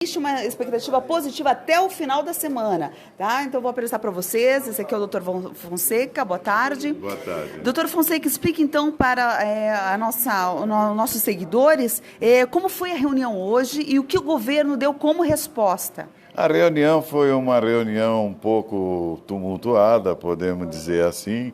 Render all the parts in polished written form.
Existe uma expectativa positiva até o final da semana, tá? Então, vou apresentar para vocês. Esse aqui é o Dr. Fonseca. Boa tarde. Boa tarde. Dr. Fonseca, explique então para nossos seguidores como foi a reunião hoje e o que o governo deu como resposta. A reunião foi uma reunião um pouco tumultuada, podemos dizer assim.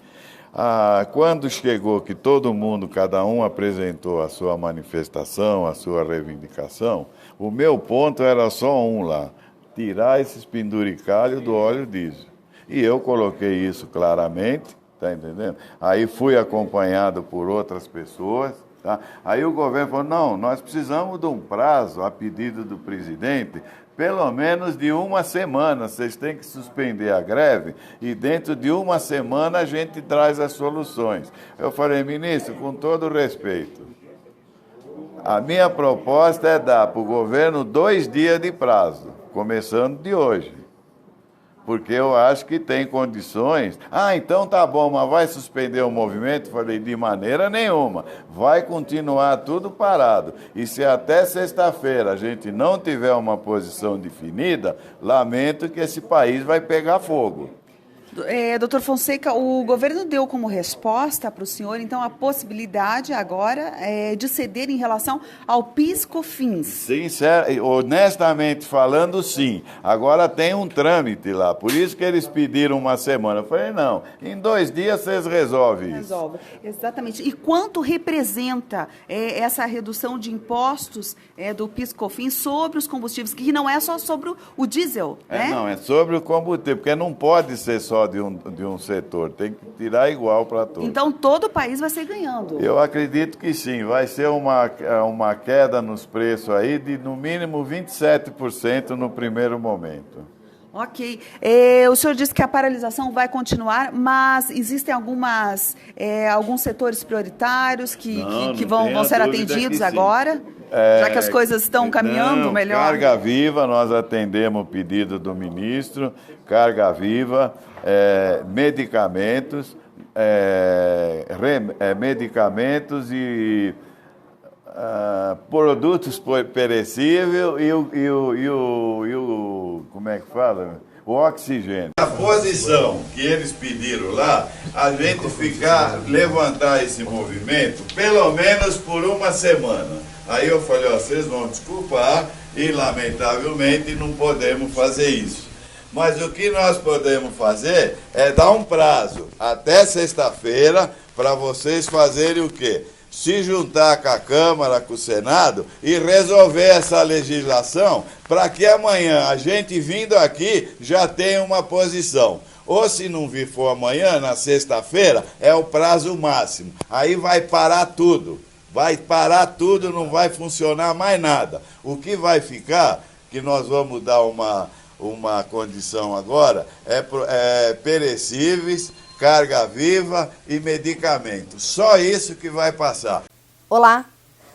Quando chegou que todo mundo, cada um apresentou a sua manifestação, a sua reivindicação, o meu ponto era só um lá: tirar esses penduricalhos do óleo diesel. E eu coloquei isso claramente, tá entendendo? Aí fui acompanhado por outras pessoas, tá? Aí o governo falou: não, nós precisamos de um prazo, a pedido do presidente, pelo menos de uma semana. Vocês têm que suspender a greve e dentro de uma semana a gente traz as soluções. Eu falei: ministro, com todo respeito, a minha proposta é dar para o governo 2 dias de prazo, começando de hoje. Porque eu acho que tem condições. Então tá bom, mas vai suspender o movimento? Falei: de maneira nenhuma. Vai continuar tudo parado. E se até sexta-feira a gente não tiver uma posição definida, lamento que esse país vai pegar fogo. Doutor Fonseca, o governo deu como resposta para o senhor, então, a possibilidade agora de ceder em relação ao PIS/COFINS. Honestamente falando, sim. Agora tem um trâmite lá, por isso que eles pediram uma semana. Eu falei: não, em 2 dias vocês resolvem isso. Resolve, exatamente. E quanto representa essa redução de impostos do PIS/COFINS sobre os combustíveis, que não é só sobre o diesel, né? Não, é sobre o combustível, porque não pode ser só de um setor, tem que tirar igual para todos. Então todo o país vai ser ganhando? Eu acredito que sim, vai ser uma queda nos preços aí de no mínimo 27% no primeiro momento. Ok. O senhor disse que a paralisação vai continuar, mas existem alguns setores prioritários que vão ser atendidos agora? Já que as coisas estão caminhando melhor? Carga Viva, nós atendemos o pedido do ministro, Carga Viva, medicamentos, medicamentos e produtos perecíveis como é que fala? O oxigênio. A posição que eles pediram lá, a gente levantar esse movimento, pelo menos por uma semana. Aí eu falei: vocês vão desculpar e, lamentavelmente, não podemos fazer isso. Mas o que nós podemos fazer é dar um prazo até sexta-feira para vocês fazerem o quê? Se juntar com a Câmara, com o Senado e resolver essa legislação para que amanhã a gente vindo aqui já tenha uma posição. Ou se não for amanhã, na sexta-feira, é o prazo máximo. Aí vai parar tudo. Vai parar tudo, não vai funcionar mais nada. O que vai ficar, que nós vamos dar uma condição agora, é perecíveis, carga viva e medicamentos. Só isso que vai passar. Olá,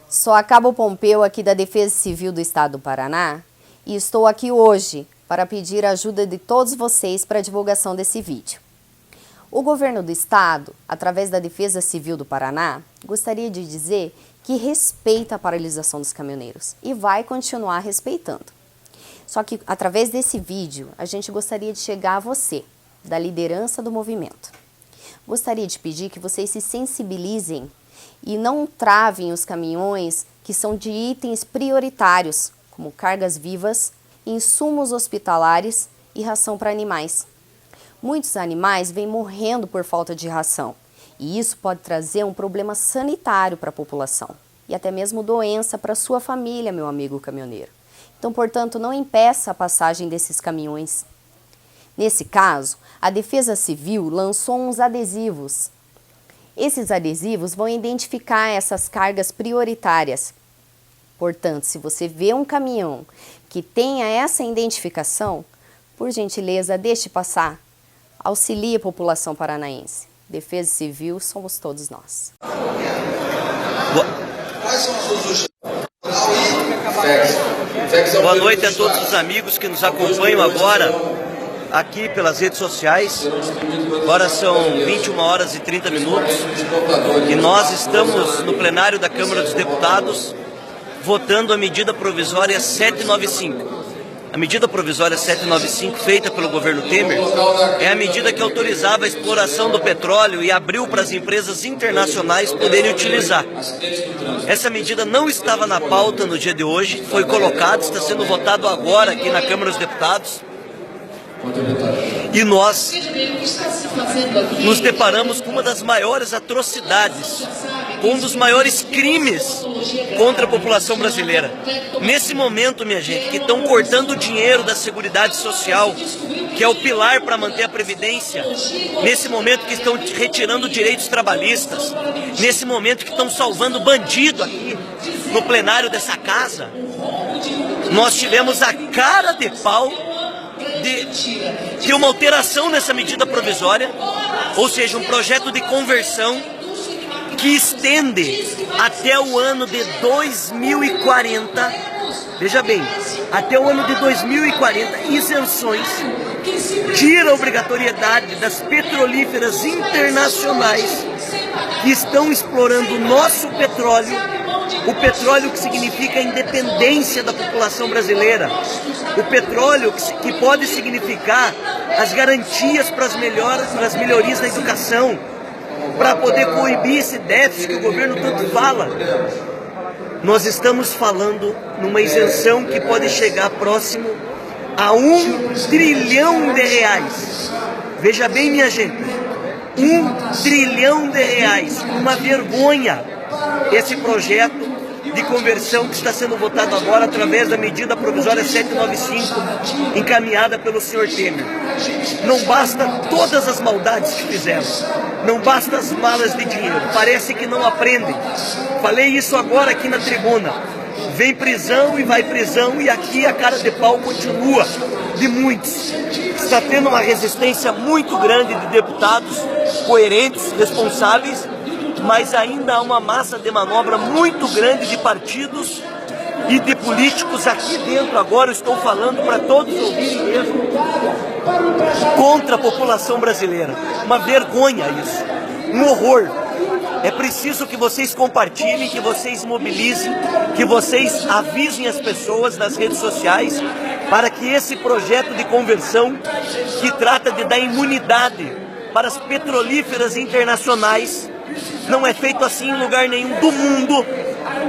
sou a Cabo Pompeu aqui da Defesa Civil do Estado do Paraná e estou aqui hoje para pedir a ajuda de todos vocês para a divulgação desse vídeo. O governo do estado, através da Defesa Civil do Paraná, gostaria de dizer que respeita a paralisação dos caminhoneiros e vai continuar respeitando. Só que, através desse vídeo, a gente gostaria de chegar a você, da liderança do movimento. Gostaria de pedir que vocês se sensibilizem e não travem os caminhões que são de itens prioritários, como cargas vivas, insumos hospitalares e ração para animais. Muitos animais vêm morrendo por falta de ração, e isso pode trazer um problema sanitário para a população, e até mesmo doença para a sua família, meu amigo caminhoneiro. Então, portanto, não impeça a passagem desses caminhões. Nesse caso, a Defesa Civil lançou uns adesivos. Esses adesivos vão identificar essas cargas prioritárias. Portanto, se você vê um caminhão que tenha essa identificação, por gentileza, deixe passar. Auxilie a população paranaense. Defesa Civil somos todos nós. Boa noite a todos os amigos que nos acompanham agora aqui pelas redes sociais. Agora são 21h30 e nós estamos no plenário da Câmara dos Deputados votando a medida provisória 795. A medida provisória 795, feita pelo governo Temer, é a medida que autorizava a exploração do petróleo e abriu para as empresas internacionais poderem utilizar. Essa medida não estava na pauta no dia de hoje, foi colocada, está sendo votado agora aqui na Câmara dos Deputados. E nós nos deparamos com uma das maiores atrocidades, com um dos maiores crimes contra a população brasileira. Nesse momento, minha gente, que estão cortando o dinheiro da Seguridade Social, que é o pilar para manter a Previdência, nesse momento que estão retirando direitos trabalhistas, nesse momento que estão salvando bandido aqui no plenário dessa casa, nós tivemos a cara de pau de uma alteração nessa medida provisória, ou seja, um projeto de conversão que estende até o ano de 2040, veja bem, até o ano de 2040, isenções, tira a obrigatoriedade das petrolíferas internacionais que estão explorando o nosso petróleo, o petróleo que significa a independência da população brasileira, o petróleo que pode significar as garantias para as melhorias na educação, para poder coibir esse déficit que o governo tanto fala. Nós estamos falando numa isenção que pode chegar próximo a 1 trilhão de reais. Veja bem, minha gente, 1 trilhão de reais, uma vergonha esse projeto de conversão que está sendo votado agora através da medida provisória 795, encaminhada pelo senhor Temer. Não basta todas as maldades que fizeram, não basta as malas de dinheiro, parece que não aprendem. Falei isso agora aqui na tribuna. Vem prisão e vai prisão, e aqui a cara de pau continua de muitos. Está tendo uma resistência muito grande de deputados coerentes, responsáveis, mas ainda há uma massa de manobra muito grande de partidos e de políticos aqui dentro. Agora eu estou falando para todos ouvirem mesmo, contra a população brasileira. Uma vergonha isso, um horror. É preciso que vocês compartilhem, que vocês mobilizem, que vocês avisem as pessoas nas redes sociais para que esse projeto de conversão, que trata de dar imunidade para as petrolíferas internacionais, não é feito assim em lugar nenhum do mundo,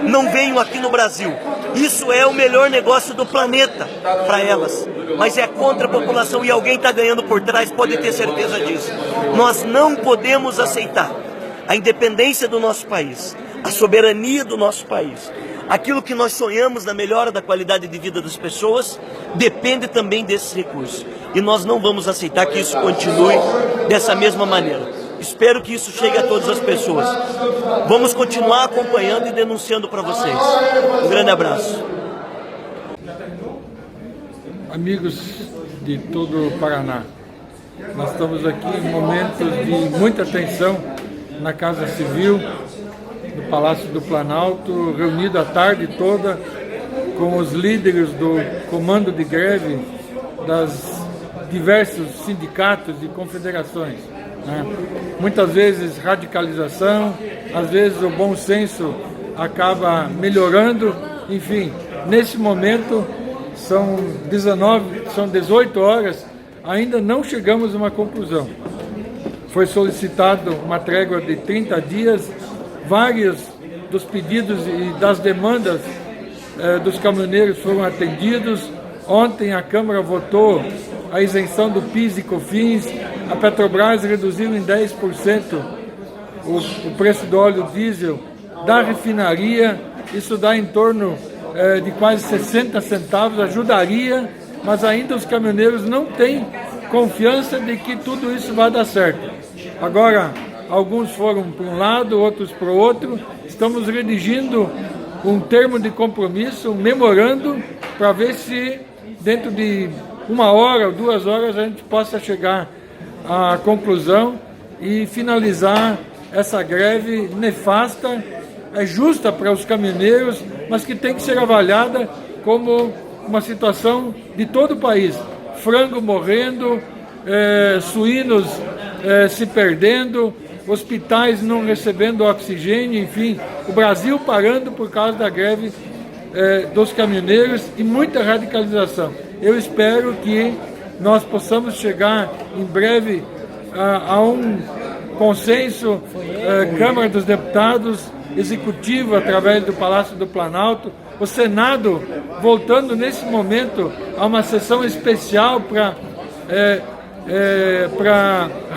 não venham aqui no Brasil. Isso é o melhor negócio do planeta para elas, mas é contra a população e alguém está ganhando por trás, pode ter certeza disso. Nós não podemos aceitar a independência do nosso país, a soberania do nosso país. Aquilo que nós sonhamos na melhora da qualidade de vida das pessoas depende também desses recursos. E nós não vamos aceitar que isso continue dessa mesma maneira. Espero que isso chegue a todas as pessoas. Vamos continuar acompanhando e denunciando para vocês. Um grande abraço. Amigos de todo o Paraná, nós estamos aqui em momentos de muita tensão na Casa Civil, no Palácio do Planalto, reunido a tarde toda com os líderes do comando de greve das diversos sindicatos e confederações. Muitas vezes radicalização, às vezes o bom senso acaba melhorando. Enfim, nesse momento são 18 horas, ainda não chegamos a uma conclusão. Foi solicitado uma trégua de 30 dias, vários dos pedidos e das demandas dos caminhoneiros foram atendidos. Ontem a Câmara votou a isenção do PIS e COFINS, a Petrobras reduziu em 10% o preço do óleo diesel da refinaria, isso dá em torno de quase 60 centavos, ajudaria, mas ainda os caminhoneiros não têm confiança de que tudo isso vai dar certo. Agora, alguns foram para um lado, outros para o outro, estamos redigindo um termo de compromisso, um memorando, para ver se dentro de 1 hora ou 2 horas a gente possa chegar à conclusão e finalizar essa greve nefasta, justa para os caminhoneiros, mas que tem que ser avaliada como uma situação de todo o país. Frango morrendo, suínos se perdendo, hospitais não recebendo oxigênio, enfim, o Brasil parando por causa da greve dos caminhoneiros e muita radicalização. eu espero que nós possamos chegar em breve a um consenso, Câmara dos Deputados, Executivo através do Palácio do Planalto, o Senado voltando nesse momento a uma sessão especial para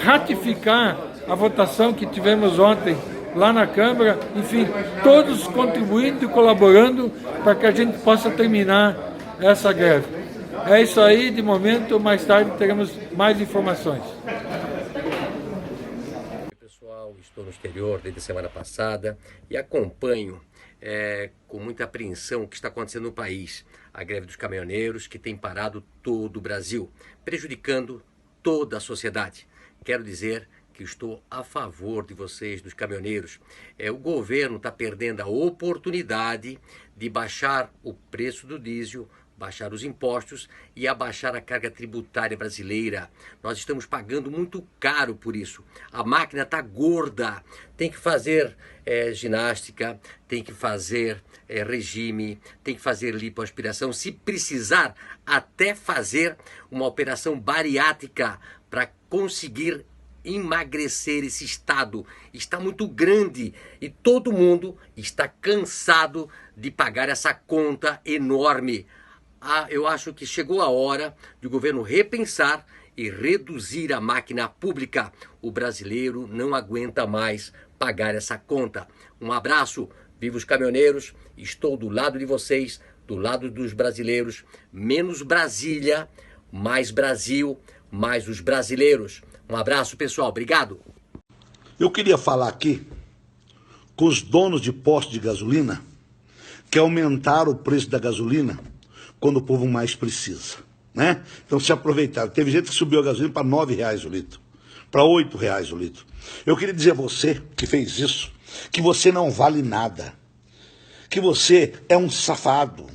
ratificar a votação que tivemos ontem lá na Câmara, enfim, todos contribuindo e colaborando para que a gente possa terminar essa greve. É isso aí, de momento, mais tarde teremos mais informações. Pessoal, estou no exterior desde a semana passada e acompanho com muita apreensão o que está acontecendo no país. A greve dos caminhoneiros que tem parado todo o Brasil, prejudicando toda a sociedade. Quero dizer que estou a favor de vocês, dos caminhoneiros. O governo está perdendo a oportunidade de baixar o preço do diesel, baixar os impostos e abaixar a carga tributária brasileira. Nós estamos pagando muito caro por isso. A máquina está gorda. Tem que fazer ginástica, tem que fazer regime, tem que fazer lipoaspiração. Se precisar, até fazer uma operação bariátrica para conseguir emagrecer. Esse estado está muito grande e todo mundo está cansado de pagar essa conta enorme. Eu acho que chegou a hora de o governo repensar e reduzir a máquina pública. O brasileiro não aguenta mais pagar essa conta. Um abraço, viva os caminhoneiros, estou do lado de vocês, do lado dos brasileiros. Menos Brasília, mais Brasil, mais os brasileiros. Um abraço, pessoal, obrigado. Eu queria falar aqui com os donos de postos de gasolina que aumentaram o preço da gasolina quando o povo mais precisa, né? Então se aproveitaram. Teve gente que subiu a gasolina para R$9 o litro, para R$8 o litro. Eu queria dizer a você que fez isso, que você não vale nada, que você é um safado,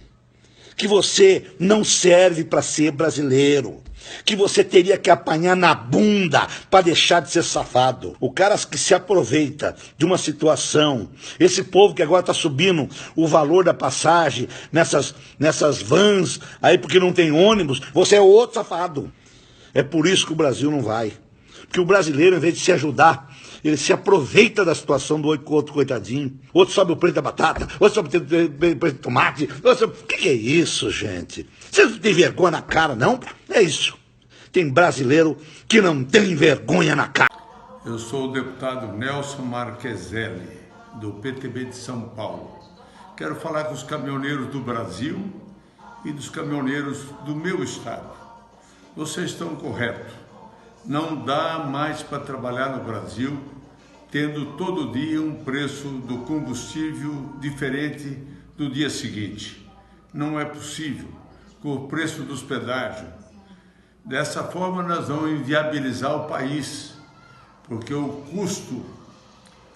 que você não serve para ser brasileiro, que você teria que apanhar na bunda para deixar de ser safado. O cara que se aproveita de uma situação, esse povo que agora está subindo o valor da passagem nessas vans, aí porque não tem ônibus, você é outro safado. É por isso que o Brasil não vai. Porque o brasileiro, em vez de se ajudar, ele se aproveita da situação do outro coitadinho. Outro sobe o preço da batata, outro sobe o preço do tomate. O que é isso, gente? Vocês não têm vergonha na cara, não? É isso. Tem brasileiro que não tem vergonha na cara. Eu sou o deputado Nelson Marqueselli, do PTB de São Paulo. Quero falar com os caminhoneiros do Brasil e dos caminhoneiros do meu estado. Vocês estão corretos. Não dá mais para trabalhar no Brasil tendo todo dia um preço do combustível diferente do dia seguinte. Não é possível, com o preço dos pedágios. Dessa forma nós vamos inviabilizar o país, porque o custo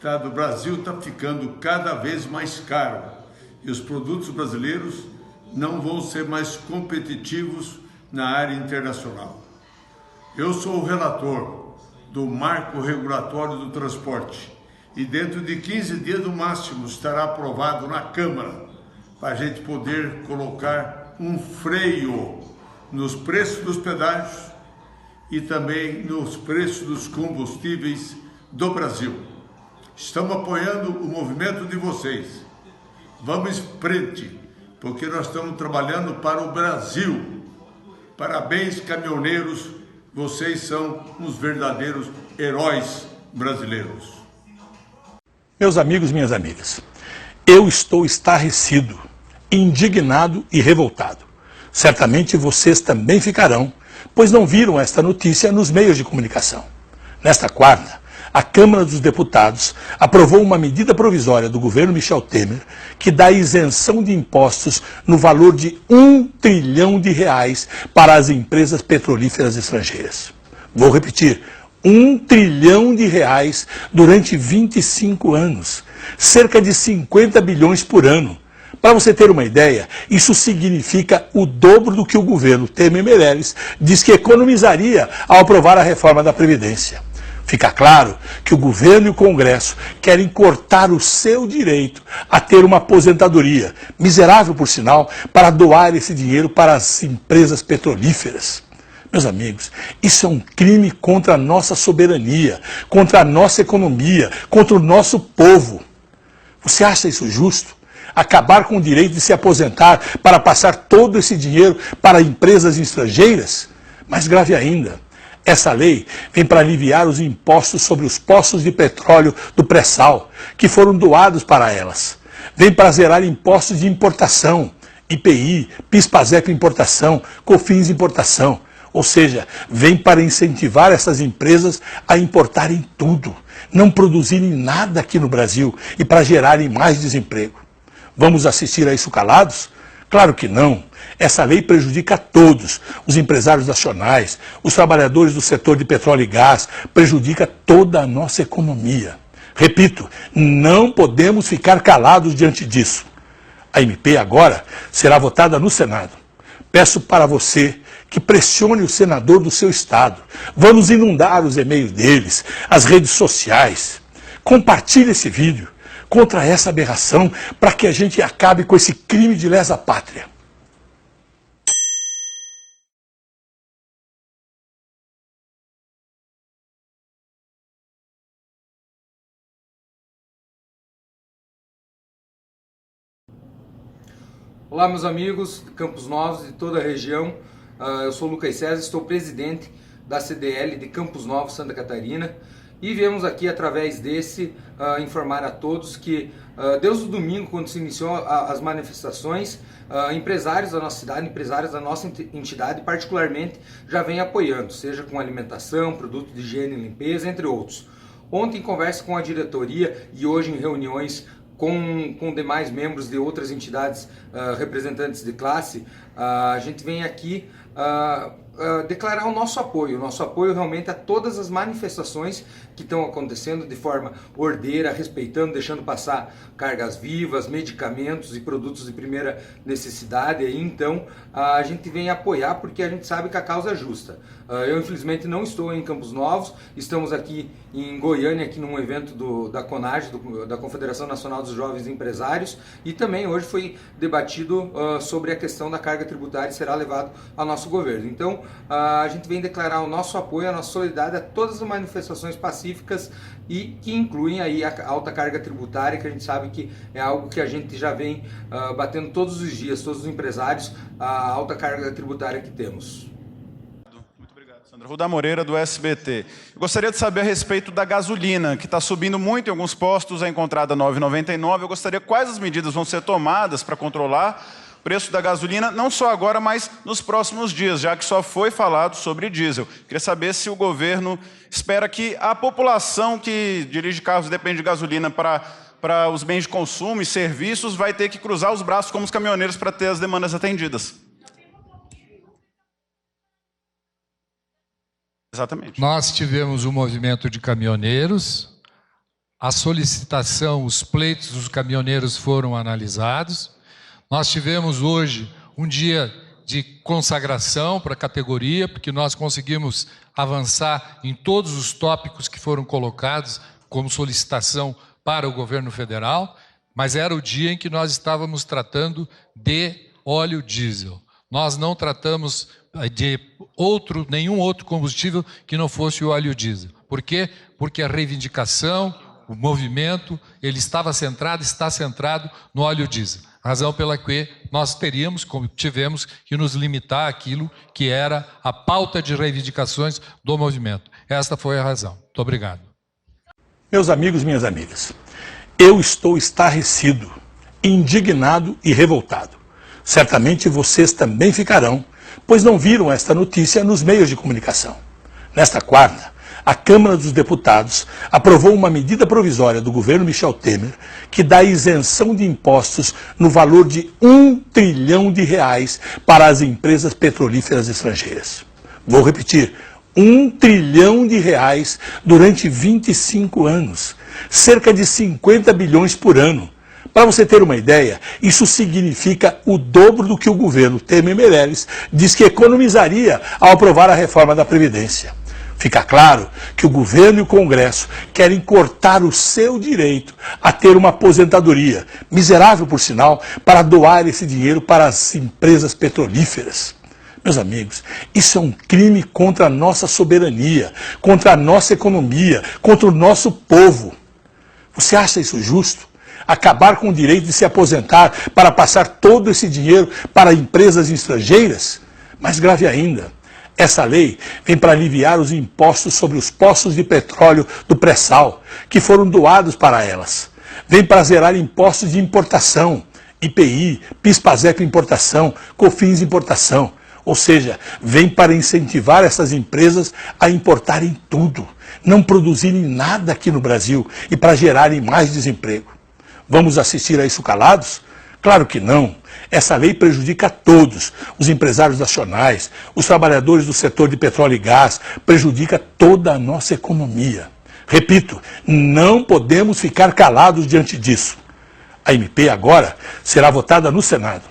do Brasil está ficando cada vez mais caro e os produtos brasileiros não vão ser mais competitivos na área internacional. Eu sou o relator do Marco Regulatório do Transporte e dentro de 15 dias no máximo estará aprovado na Câmara para a gente poder colocar um freio nos preços dos pedágios e também nos preços dos combustíveis do Brasil. Estamos apoiando o movimento de vocês. Vamos em frente, porque nós estamos trabalhando para o Brasil. Parabéns, caminhoneiros, vocês são os verdadeiros heróis brasileiros. Meus amigos, minhas amigas, eu estou estarrecido, indignado e revoltado. Certamente vocês também ficarão, pois não viram esta notícia nos meios de comunicação. Nesta quarta, a Câmara dos Deputados aprovou uma medida provisória do governo Michel Temer que dá isenção de impostos no valor de R$1 trilhão para as empresas petrolíferas estrangeiras. Vou repetir, R$1 trilhão durante 25 anos, cerca de 50 bilhões por ano. Para você ter uma ideia, isso significa o dobro do que o governo Temer Meirelles diz que economizaria ao aprovar a reforma da Previdência. Fica claro que o governo e o Congresso querem cortar o seu direito a ter uma aposentadoria, miserável por sinal, para doar esse dinheiro para as empresas petrolíferas. Meus amigos, isso é um crime contra a nossa soberania, contra a nossa economia, contra o nosso povo. Você acha isso justo? Acabar com o direito de se aposentar para passar todo esse dinheiro para empresas estrangeiras? Mais grave ainda, essa lei vem para aliviar os impostos sobre os poços de petróleo do pré-sal, que foram doados para elas. Vem para zerar impostos de importação, IPI, PIS/PASEP importação, COFINS importação. Ou seja, vem para incentivar essas empresas a importarem tudo, não produzirem nada aqui no Brasil e para gerarem mais desemprego. Vamos assistir a isso calados? Claro que não. Essa lei prejudica a todos, os empresários nacionais, os trabalhadores do setor de petróleo e gás, prejudica toda a nossa economia. Repito, não podemos ficar calados diante disso. A MP agora será votada no Senado. Peço para você que pressione o senador do seu estado. Vamos inundar os e-mails deles, as redes sociais. Compartilhe esse vídeo contra essa aberração para que a gente acabe com esse crime de lesa pátria. Olá, meus amigos de Campos Novos, de toda a região. Eu sou Lucas César, estou presidente da CDL de Campos Novos, Santa Catarina, e viemos aqui através desse informar a todos que desde o domingo, quando se iniciou as manifestações, empresários da nossa cidade, empresários da nossa entidade particularmente, já vem apoiando, seja com alimentação, produtos de higiene e limpeza, entre outros. Ontem, em conversa com a diretoria e hoje em reuniões com demais membros de outras entidades representantes de classe, a gente vem aqui declarar o nosso apoio realmente a todas as manifestações que estão acontecendo de forma ordeira, respeitando, deixando passar cargas vivas, medicamentos e produtos de primeira necessidade. E então a gente vem apoiar porque a gente sabe que a causa é justa. Eu infelizmente não estou em Campos Novos, estamos aqui em Goiânia, aqui num evento da CONAGE, da Confederação Nacional dos Jovens Empresários, e também hoje foi debatido sobre a questão da carga tributária que será levado ao nosso governo. Então a gente vem declarar o nosso apoio, a nossa solidariedade a todas as manifestações pacíficas e que incluem aí a alta carga tributária, que a gente sabe que é algo que a gente já vem batendo todos os dias, todos os empresários, a alta carga tributária que temos. Rudá Moreira, do SBT. Eu gostaria de saber a respeito da gasolina, que está subindo muito em alguns postos, é encontrada R$ 9,99. Eu gostaria quais as medidas vão ser tomadas para controlar o preço da gasolina, não só agora, mas nos próximos dias, já que só foi falado sobre diesel. Queria saber se o governo espera que a população que dirige carros e depende de gasolina para os bens de consumo e serviços vai ter que cruzar os braços como os caminhoneiros para ter as demandas atendidas. Exatamente. Nós tivemos um movimento de caminhoneiros, a solicitação, os pleitos dos caminhoneiros foram analisados. Nós tivemos hoje um dia de consagração para a categoria, porque nós conseguimos avançar em todos os tópicos que foram colocados como solicitação para o governo federal, mas era o dia em que nós estávamos tratando de óleo diesel. Nós não tratamos de nenhum outro combustível que não fosse o óleo diesel. Por quê? Porque a reivindicação, o movimento, ele está centrado no óleo diesel. Razão pela que nós tivemos que nos limitar àquilo que era a pauta de reivindicações do movimento. Esta foi a razão. Muito obrigado. Meus amigos, minhas amigas, eu estou estarrecido, indignado e revoltado. Certamente vocês também ficarão, pois não viram esta notícia nos meios de comunicação. Nesta quarta, a Câmara dos Deputados aprovou uma medida provisória do governo Michel Temer que dá isenção de impostos no valor de R$1 trilhão para as empresas petrolíferas estrangeiras. Vou repetir, R$1 trilhão durante 25 anos, cerca de 50 bilhões por ano. Para você ter uma ideia, isso significa o dobro do que o governo Temer Meirelles diz que economizaria ao aprovar a reforma da Previdência. Fica claro que o governo e o Congresso querem cortar o seu direito a ter uma aposentadoria, miserável por sinal, para doar esse dinheiro para as empresas petrolíferas. Meus amigos, isso é um crime contra a nossa soberania, contra a nossa economia, contra o nosso povo. Você acha isso justo? Acabar com o direito de se aposentar para passar todo esse dinheiro para empresas estrangeiras? Mais grave ainda, essa lei vem para aliviar os impostos sobre os poços de petróleo do pré-sal, que foram doados para elas. Vem para zerar impostos de importação, IPI, PIS/PASEP importação, COFINS importação. Ou seja, vem para incentivar essas empresas a importarem tudo, não produzirem nada aqui no Brasil e para gerarem mais desemprego. Vamos assistir a isso calados? Claro que não. Essa lei prejudica a todos, os empresários nacionais, os trabalhadores do setor de petróleo e gás, prejudica toda a nossa economia. Repito, não podemos ficar calados diante disso. A MP agora será votada no Senado.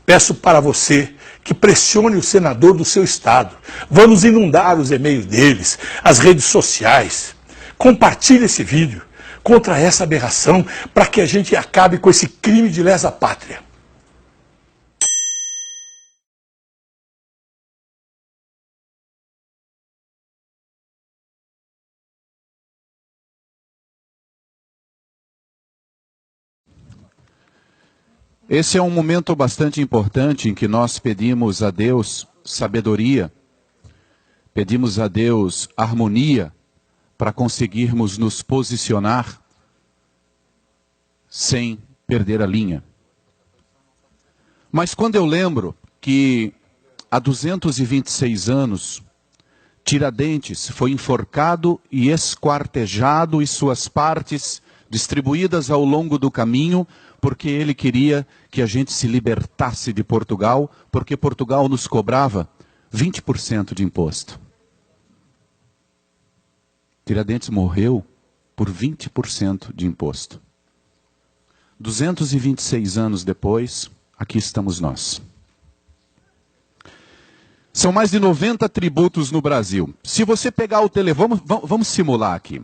Peço para você que pressione o senador do seu estado. Vamos inundar os e-mails deles, as redes sociais. Compartilhe esse vídeo contra essa aberração para que a gente acabe com esse crime de lesa pátria. Esse é um momento bastante importante em que nós pedimos a Deus sabedoria, pedimos a Deus harmonia para conseguirmos nos posicionar sem perder a linha. Mas quando eu lembro que há 226 anos, Tiradentes foi enforcado e esquartejado e suas partes distribuídas ao longo do caminho, porque ele queria que a gente se libertasse de Portugal, porque Portugal nos cobrava 20% de imposto. Tiradentes morreu por 20% de imposto. 226 anos depois, aqui estamos nós. São mais de 90 tributos no Brasil. Se você pegar o telefone, vamos simular aqui.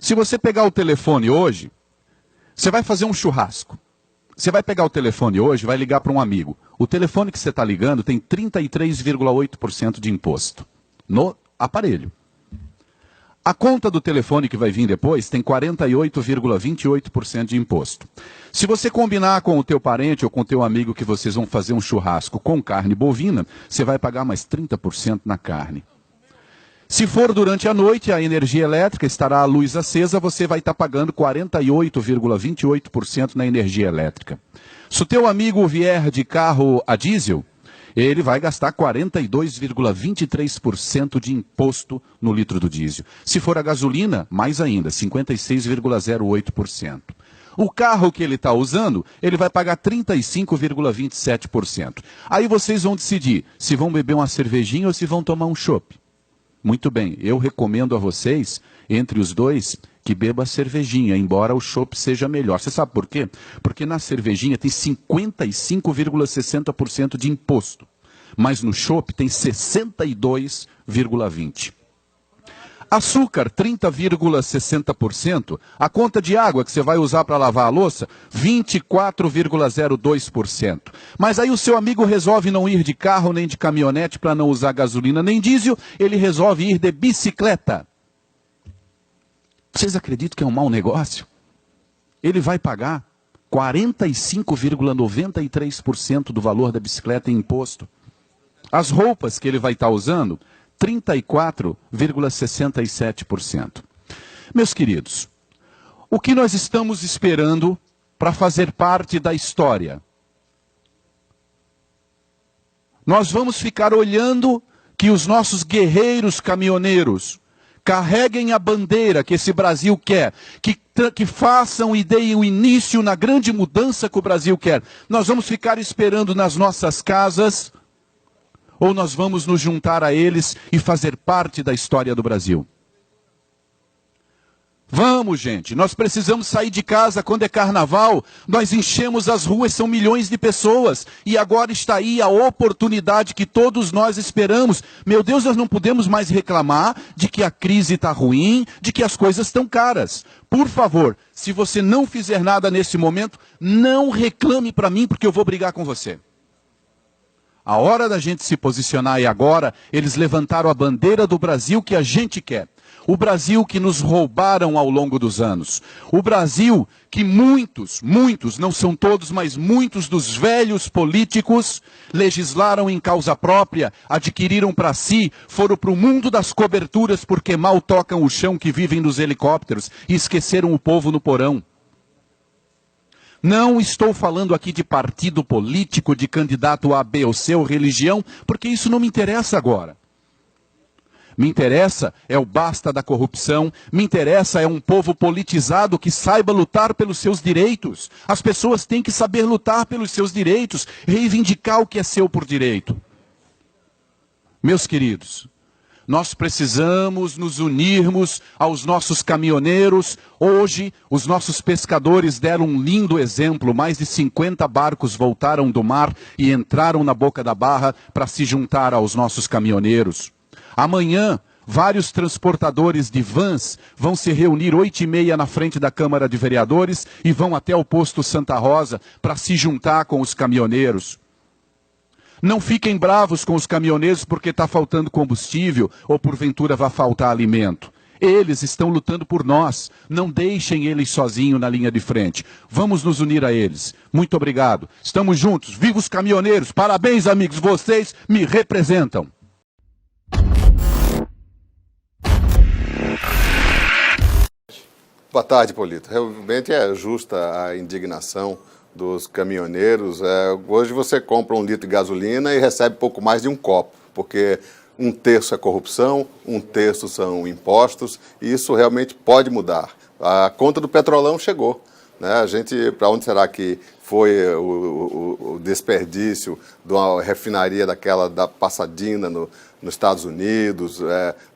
Se você pegar o telefone hoje, você vai fazer um churrasco. Você vai pegar o telefone hoje, vai ligar para um amigo. O telefone que você está ligando tem 33,8% de imposto no aparelho. A conta do telefone que vai vir depois tem 48,28% de imposto. Se você combinar com o teu parente ou com o teu amigo que vocês vão fazer um churrasco com carne bovina, você vai pagar mais 30% na carne. Se for durante a noite, a energia elétrica estará a luz acesa, você vai estar pagando 48,28% na energia elétrica. Se o teu amigo vier de carro a diesel, ele vai gastar 42,23% de imposto no litro do diesel. Se for a gasolina, mais ainda, 56,08%. O carro que ele está usando, ele vai pagar 35,27%. Aí vocês vão decidir se vão beber uma cervejinha ou se vão tomar um chopp. Muito bem, eu recomendo a vocês, entre os dois, que beba cervejinha, embora o chopp seja melhor. Você sabe por quê? Porque na cervejinha tem 55,60% de imposto, mas no chopp tem 62,20%. Açúcar, 30,60%. A conta de água que você vai usar para lavar a louça, 24,02%. Mas aí o seu amigo resolve não ir de carro nem de caminhonete para não usar gasolina nem diesel, ele resolve ir de bicicleta. Vocês acreditam que é um mau negócio? Ele vai pagar 45,93% do valor da bicicleta em imposto. As roupas que ele vai estar usando, 34,67%. Meus queridos, o que nós estamos esperando para fazer parte da história? Nós vamos ficar olhando que os nossos guerreiros caminhoneiros carreguem a bandeira que esse Brasil quer, que façam e deem o início na grande mudança que o Brasil quer. Nós vamos ficar esperando nas nossas casas, ou nós vamos nos juntar a eles e fazer parte da história do Brasil? Vamos, gente, nós precisamos sair de casa quando é carnaval, nós enchemos as ruas, são milhões de pessoas, e agora está aí a oportunidade que todos nós esperamos. Meu Deus, nós não podemos mais reclamar de que a crise está ruim, de que as coisas estão caras. Por favor, se você não fizer nada nesse momento, não reclame para mim, porque eu vou brigar com você. A hora da gente se posicionar é agora. Eles levantaram a bandeira do Brasil que a gente quer. O Brasil que nos roubaram ao longo dos anos. O Brasil que muitos, não são todos, mas muitos dos velhos políticos legislaram em causa própria, adquiriram para si, foram para o mundo das coberturas porque mal tocam o chão, que vivem nos helicópteros e esqueceram o povo no porão. Não estou falando aqui de partido político, de candidato A, B ou C ou religião, porque isso não me interessa agora. Me interessa é o basta da corrupção, me interessa é um povo politizado que saiba lutar pelos seus direitos. As pessoas têm que saber lutar pelos seus direitos, reivindicar o que é seu por direito. Meus queridos, nós precisamos nos unirmos aos nossos caminhoneiros. Hoje, os nossos pescadores deram um lindo exemplo. Mais de 50 barcos voltaram do mar e entraram na boca da barra para se juntar aos nossos caminhoneiros. Amanhã, vários transportadores de vans vão se reunir 8h30 na frente da Câmara de Vereadores e vão até o posto Santa Rosa para se juntar com os caminhoneiros. Não fiquem bravos com os caminhoneiros porque está faltando combustível ou porventura vai faltar alimento. Eles estão lutando por nós. Não deixem eles sozinhos na linha de frente. Vamos nos unir a eles. Muito obrigado. Estamos juntos. Viva os caminhoneiros. Parabéns, amigos. Vocês me representam. Boa tarde, Polito. Realmente é justa a indignação dos caminhoneiros. Hoje você compra 1 litro de gasolina e recebe pouco mais de um copo, porque 1/3 é corrupção, 1/3 são impostos, e isso realmente pode mudar. A conta do petrolão chegou, né? A gente, para onde será que foi o desperdício de uma refinaria daquela da Pasadena nos Estados Unidos,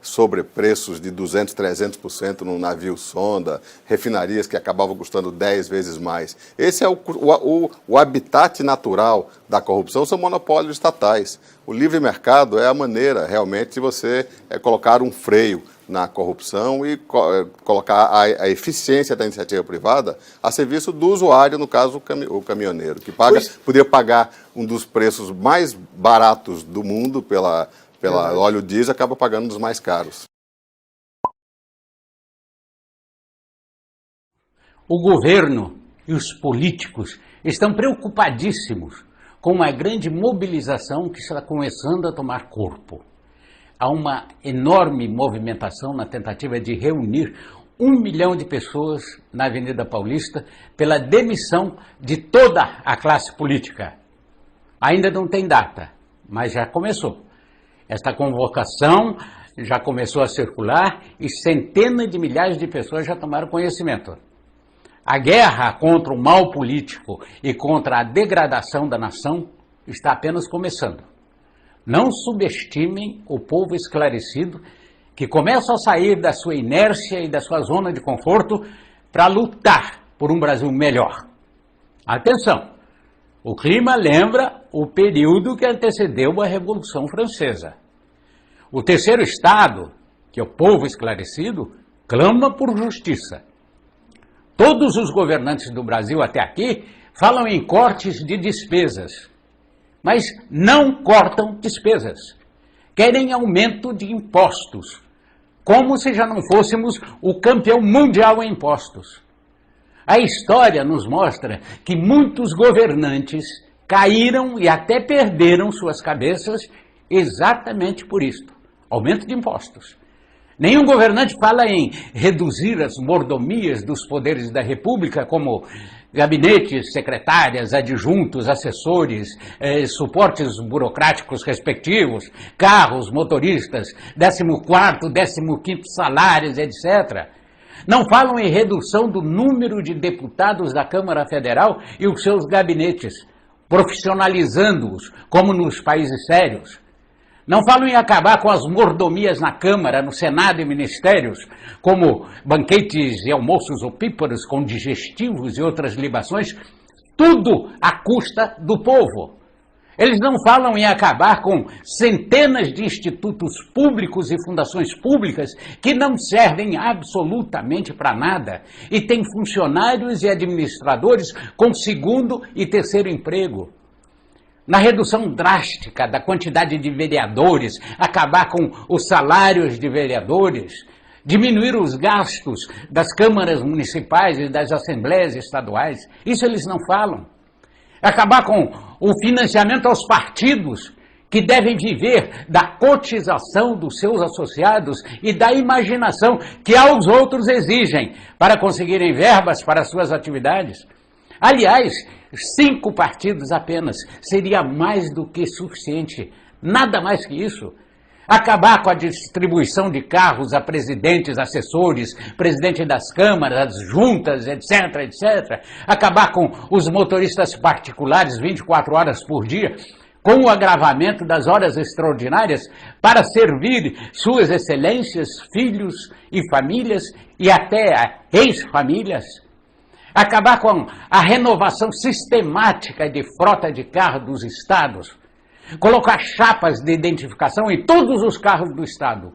sobrepreços de 200%, 300% num navio sonda, refinarias que acabavam custando 10 vezes mais. Esse é o habitat natural da corrupção, são monopólios estatais. O livre mercado é a maneira realmente de você colocar um freio na corrupção e colocar a eficiência da iniciativa privada a serviço do usuário, no caso o caminhoneiro, que poderia pagar um dos preços mais baratos do mundo pela óleo diesel, acaba pagando um dos mais caros. O governo e os políticos estão preocupadíssimos com uma grande mobilização que está começando a tomar corpo. Há uma enorme movimentação na tentativa de reunir 1 milhão de pessoas na Avenida Paulista pela demissão de toda a classe política. Ainda não tem data, mas já começou. Esta convocação já começou a circular e centenas de milhares de pessoas já tomaram conhecimento. A guerra contra o mal político e contra a degradação da nação está apenas começando. Não subestimem o povo esclarecido que começa a sair da sua inércia e da sua zona de conforto para lutar por um Brasil melhor. Atenção! O clima lembra o período que antecedeu a Revolução Francesa. O terceiro estado, que é o povo esclarecido, clama por justiça. Todos os governantes do Brasil até aqui falam em cortes de despesas, mas não cortam despesas. Querem aumento de impostos, como se já não fôssemos o campeão mundial em impostos. A história nos mostra que muitos governantes caíram e até perderam suas cabeças exatamente por isto, aumento de impostos. Nenhum governante fala em reduzir as mordomias dos poderes da República, como gabinetes, secretárias, adjuntos, assessores, suportes burocráticos respectivos, carros, motoristas, 14º, 15º salários, etc. Não falam em redução do número de deputados da Câmara Federal e os seus gabinetes, profissionalizando-os, como nos países sérios. Não falam em acabar com as mordomias na Câmara, no Senado e ministérios, como banquetes e almoços opíparos com digestivos e outras libações, tudo à custa do povo. Eles não falam em acabar com centenas de institutos públicos e fundações públicas que não servem absolutamente para nada e têm funcionários e administradores com segundo e terceiro emprego. Na redução drástica da quantidade de vereadores, acabar com os salários de vereadores, diminuir os gastos das câmaras municipais e das assembleias estaduais, isso eles não falam. Acabar com o financiamento aos partidos, que devem viver da cotização dos seus associados e da imaginação que aos outros exigem para conseguirem verbas para suas atividades. Aliás, 5 partidos apenas seria mais do que suficiente, nada mais que isso. Acabar com a distribuição de carros a presidentes, assessores, presidente das câmaras, juntas, etc, etc. Acabar com os motoristas particulares 24 horas por dia, com o agravamento das horas extraordinárias para servir suas excelências, filhos e famílias e até ex-famílias. Acabar com a renovação sistemática de frota de carro dos estados. Colocar chapas de identificação em todos os carros do estado.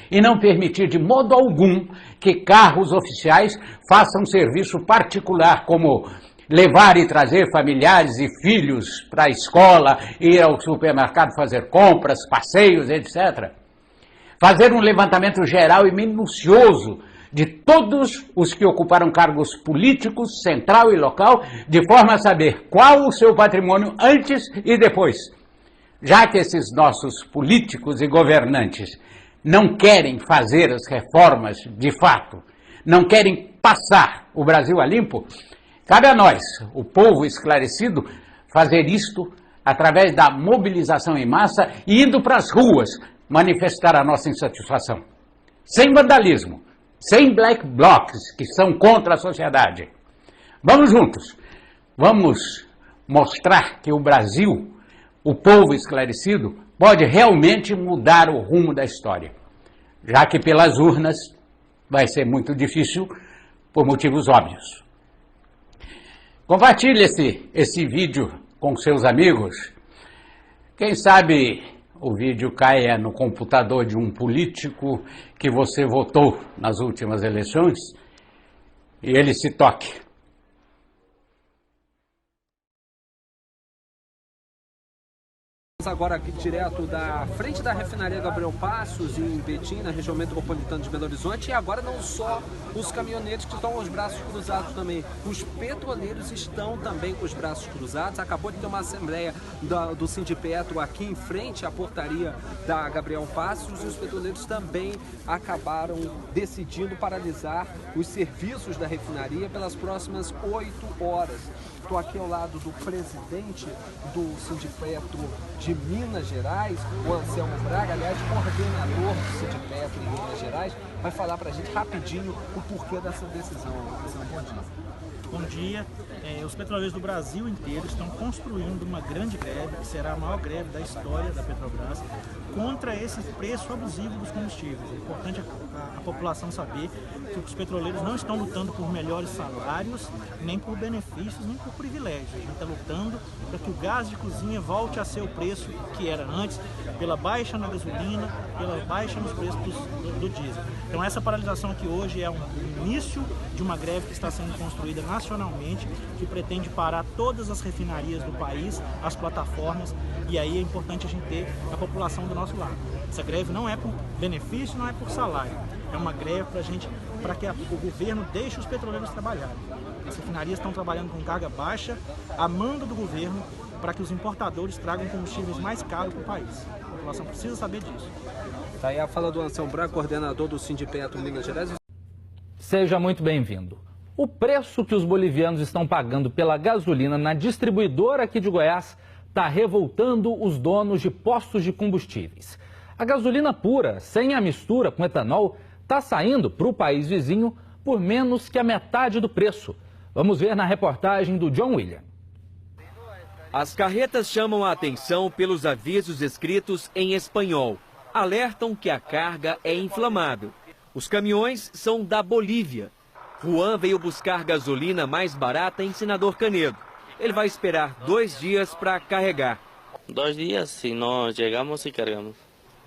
E não permitir de modo algum que carros oficiais façam serviço particular, como levar e trazer familiares e filhos para a escola, ir ao supermercado fazer compras, passeios, etc. Fazer um levantamento geral e minucioso de todos os que ocuparam cargos políticos, central e local, de forma a saber qual o seu patrimônio antes e depois. Já que esses nossos políticos e governantes não querem fazer as reformas de fato, não querem passar o Brasil a limpo, cabe a nós, o povo esclarecido, fazer isto através da mobilização em massa e indo para as ruas manifestar a nossa insatisfação. Sem vandalismo, sem black blocs que são contra a sociedade. Vamos juntos, vamos mostrar que o Brasil, o povo esclarecido, pode realmente mudar o rumo da história, já que pelas urnas vai ser muito difícil por motivos óbvios. Compartilhe esse vídeo com seus amigos. Quem sabe o vídeo caia no computador de um político que você votou nas últimas eleições e ele se toque. Agora aqui direto da frente da refinaria Gabriel Passos, em Betim, na região metropolitana de Belo Horizonte. E agora não só os caminhoneiros que estão com os braços cruzados também, os petroleiros estão também com os braços cruzados. Acabou de ter uma assembleia do Sindipetro aqui em frente à portaria da Gabriel Passos, e os petroleiros também acabaram decidindo paralisar os serviços da refinaria pelas próximas 8 horas. Estou aqui ao lado do presidente do Sindipetro de Minas Gerais, o Anselmo Braga, aliás, coordenador do Sindipetro em Minas Gerais, vai falar para a gente rapidinho o porquê dessa decisão. Bom dia. Bom dia. Os petroleiros do Brasil inteiro estão construindo uma grande greve, que será a maior greve da história da Petrobras, contra esse preço abusivo dos combustíveis. É importante a população saber que os petroleiros não estão lutando por melhores salários, nem por benefícios, nem por privilégios. A gente está lutando para que o gás de cozinha volte a ser o preço que era antes, pela baixa na gasolina, pela baixa nos preços do diesel. Então essa paralisação aqui hoje é um início de uma greve que está sendo construída nacionalmente, que pretende parar todas as refinarias do país, as plataformas, e aí é importante a gente ter a população do nosso lado. Essa greve não é por benefício, não é por salário, é uma greve para que o governo deixe os petroleiros trabalharem. As refinarias estão trabalhando com carga baixa, a mando do governo para que os importadores tragam combustíveis mais caros para o país. A população precisa saber disso. Tá aí a fala do Anselmo Braga, coordenador do Sindipetro Minas Gerais. Seja muito bem-vindo. O preço que os bolivianos estão pagando pela gasolina na distribuidora aqui de Goiás está revoltando os donos de postos de combustíveis. A gasolina pura, sem a mistura com etanol, está saindo para o país vizinho por menos que a metade do preço. Vamos ver na reportagem do John William. As carretas chamam a atenção pelos avisos escritos em espanhol. Alertam que a carga é inflamável. Os caminhões são da Bolívia. Juan veio buscar gasolina mais barata em Senador Canedo. Ele vai esperar 2 dias para carregar. 2 dias, se nós chegamos e carregamos.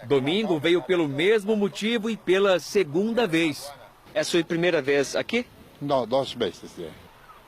Domingo veio pelo mesmo motivo e pela segunda vez. É a sua primeira vez aqui? Não, 2 vezes.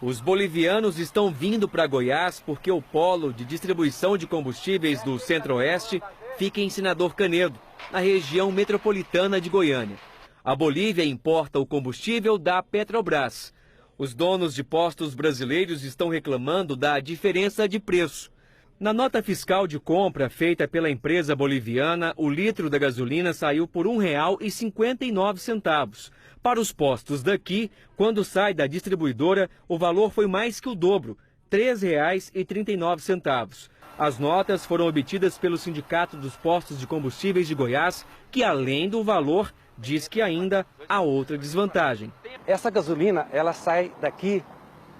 Os bolivianos estão vindo para Goiás porque o polo de distribuição de combustíveis do Centro-Oeste fica em Senador Canedo, na região metropolitana de Goiânia. A Bolívia importa o combustível da Petrobras. Os donos de postos brasileiros estão reclamando da diferença de preço. Na nota fiscal de compra feita pela empresa boliviana, o litro da gasolina saiu por R$ 1,59. Para os postos daqui, quando sai da distribuidora, o valor foi mais que o dobro, R$ 3,39. As notas foram obtidas pelo Sindicato dos Postos de Combustíveis de Goiás, que além do valor, diz que ainda há outra desvantagem. Essa gasolina, ela sai daqui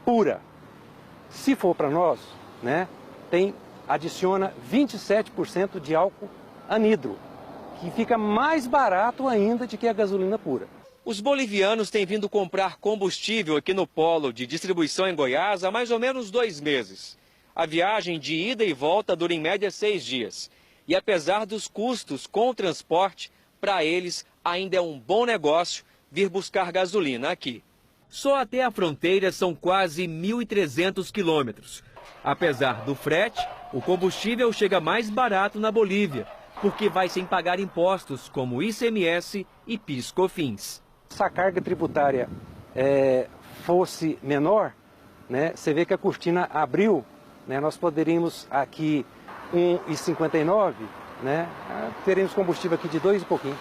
pura. Se for para nós, né, adiciona 27% de álcool anidro, que fica mais barato ainda do que a gasolina pura. Os bolivianos têm vindo comprar combustível aqui no polo de distribuição em Goiás há mais ou menos 2 meses. A viagem de ida e volta dura em média 6 dias. E apesar dos custos com o transporte, para eles ainda é um bom negócio vir buscar gasolina aqui. Só até a fronteira são quase 1.300 quilômetros. Apesar do frete, o combustível chega mais barato na Bolívia, porque vai sem pagar impostos como ICMS e PIS/COFINS. Se a carga tributária fosse menor, né, você vê que a cortina abriu, né, nós poderíamos aqui R$ 1,59, né, teremos combustível aqui de 2 e pouquinho.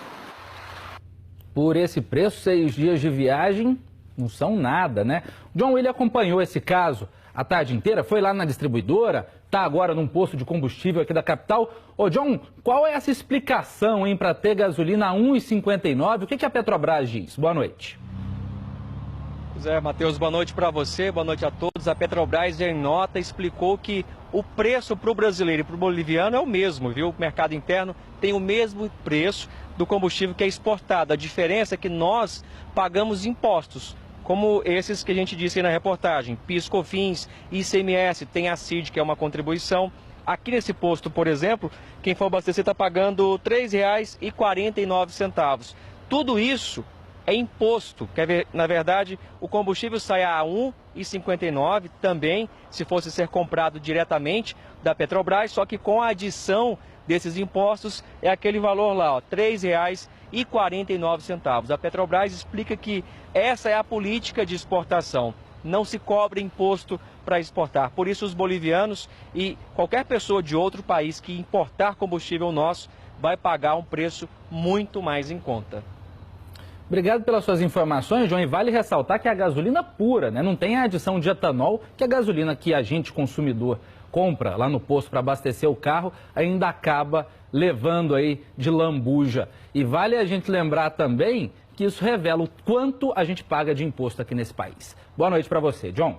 Por esse preço, 6 dias de viagem não são nada, né? O John William acompanhou esse caso a tarde inteira, foi lá na distribuidora, está agora num posto de combustível aqui da capital. Ô John, qual é essa explicação, hein, para ter gasolina a R$ 1,59? O que a Petrobras diz? Boa noite. Pois é, Matheus, boa noite para você, boa noite a todos. A Petrobras, em nota, explicou que o preço para o brasileiro e para o boliviano é o mesmo, viu? O mercado interno tem o mesmo preço do combustível que é exportado. A diferença é que nós pagamos impostos, como esses que a gente disse aí na reportagem, PIS/COFINS, ICMS, tem a CID, que é uma contribuição. Aqui nesse posto, por exemplo, quem for abastecer está pagando R$ 3,49. Tudo isso é imposto. Na verdade, o combustível sai a R$ 1,59 também, se fosse ser comprado diretamente da Petrobras, só que com a adição desses impostos é aquele valor lá, R$ 3,49. A Petrobras explica que essa é a política de exportação. Não se cobra imposto para exportar. Por isso, os bolivianos e qualquer pessoa de outro país que importar combustível nosso vai pagar um preço muito mais em conta. Obrigado pelas suas informações, João. E vale ressaltar que é a gasolina pura, né? Não tem a adição de etanol, que a gasolina que a gente, consumidor, compra lá no posto para abastecer o carro, ainda acaba levando aí de lambuja. E vale a gente lembrar também que isso revela o quanto a gente paga de imposto aqui nesse país. Boa noite para você, John.